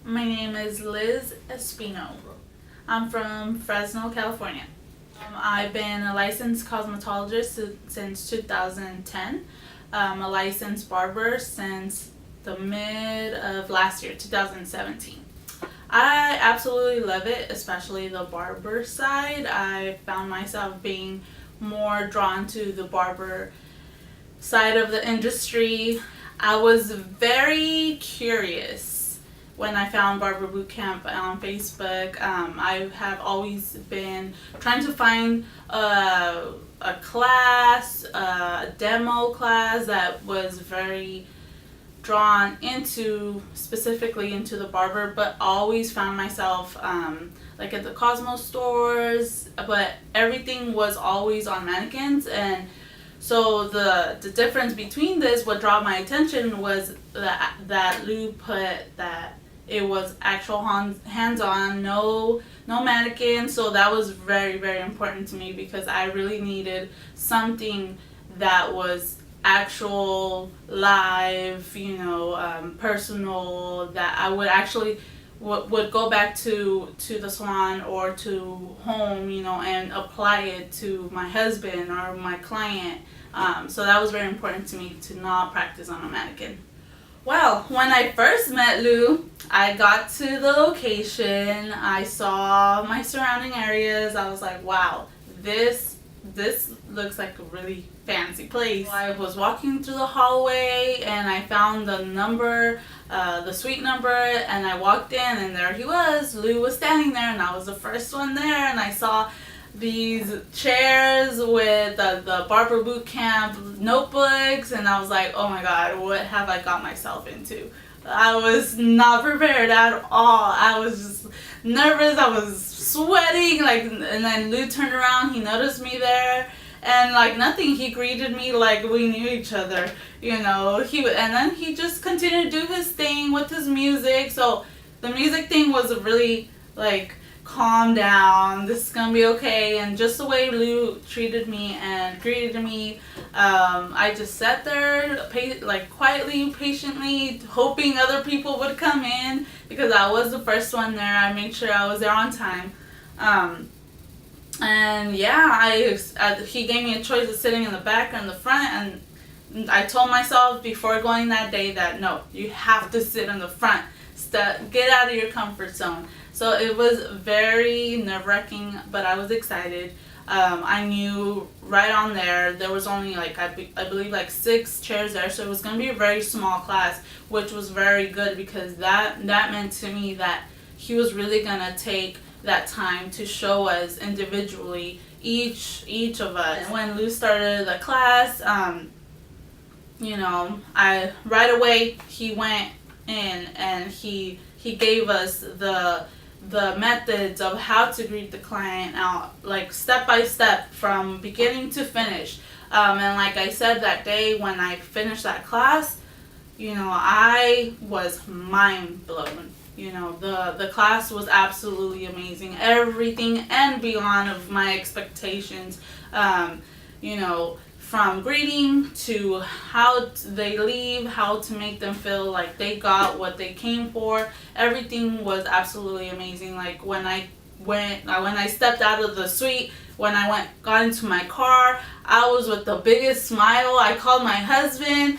My name is Liz Espino. I'm from Fresno, California. I've been a licensed cosmetologist since 2010. I'm a licensed barber since the mid of last year, 2017. I absolutely love it, especially the barber side. I found myself being more drawn to the barber side of the industry. I was very curious when I found Barber Boot Camp on Facebook. I have always been trying to find a class, a demo class that was very drawn into, specifically into the barber, but always found myself like at the Cosmo stores, but everything was always on mannequins. And so the difference between this, what draw my attention was that Lou put that it was actual hands-on, no mannequin. So that was very, very important to me because I really needed something that was actual, live, personal, that I would actually would go back to the salon or to home, and apply it to my husband or my client. So that was very important to me to not practice on a mannequin. Well, when I first met Lou, I got to the location, I saw my surrounding areas, I was like, wow, this looks like a really fancy place. I was walking through the hallway and I found the number, the suite number, and I walked in and there he was. Lou was standing there and I was the first one there, and I saw these chairs with the Barber Boot Camp notebooks, and I was like, oh my god, what have I got myself into? I was not prepared at all. I was just nervous. I was sweating, and then Lou turned around, he noticed me there, and like nothing, he greeted me like we knew each other, and then he just continued to do his thing with his music. So the music thing was really like, calm down, this is gonna be okay. And just the way Lou treated me and greeted me, I just sat there quietly, patiently, hoping other people would come in because I was the first one there. I made sure I was there on time. And yeah, he gave me a choice of sitting in the back or in the front, and I told myself before going that day that no, you have to sit in the front. Get out of your comfort zone. So it was very nerve-wracking, but I was excited. I knew right on there was only I believe 6 chairs there, so it was going to be a very small class, which was very good because that meant to me that he was really going to take that time to show us individually, each of us. And when Lou started the class, I right away he went in and he gave us the methods of how to greet the client out, like step by step from beginning to finish. And like I said, that day when I finished that class, I was mind blown. The class was absolutely amazing, everything and beyond of my expectations. From greeting to how they leave, how to make them feel like they got what they came for. Everything was absolutely amazing. Like when I stepped out of the suite, when I got into my car, I was with the biggest smile. I called my husband.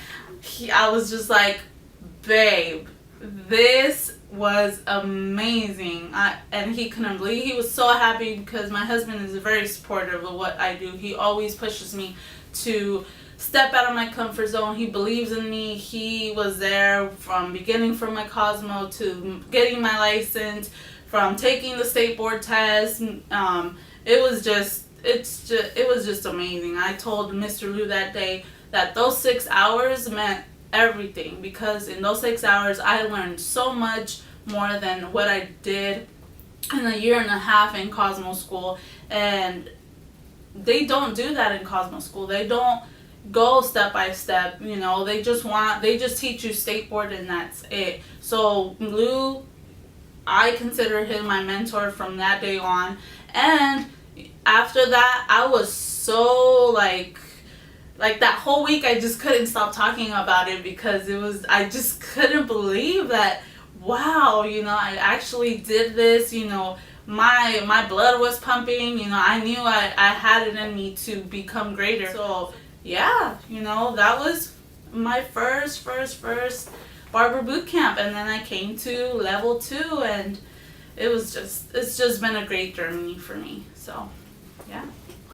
I was just like, babe, this was amazing. And he couldn't believe. He was so happy because my husband is very supportive of what I do. He always pushes me to step out of my comfort zone. He believes in me. He was there from beginning, from my Cosmo to getting my license, from taking the state board test. It was just amazing. I told Mr. Lou that day that those 6 hours meant everything, because in those 6 hours I learned so much more than what I did in a year and a half in Cosmo school. And they don't do that in Cosmo school. They don't go step by step. They just teach you state board and that's it. So Lou, I consider him my mentor from that day on. And after that, I was so like that whole week I just couldn't stop talking about it because I just couldn't believe that wow, I actually did this, my blood was pumping, I knew I had it in me to become greater. So yeah, that was my first barber boot camp, and then I came to level 2, and it's just been a great journey for me. So yeah.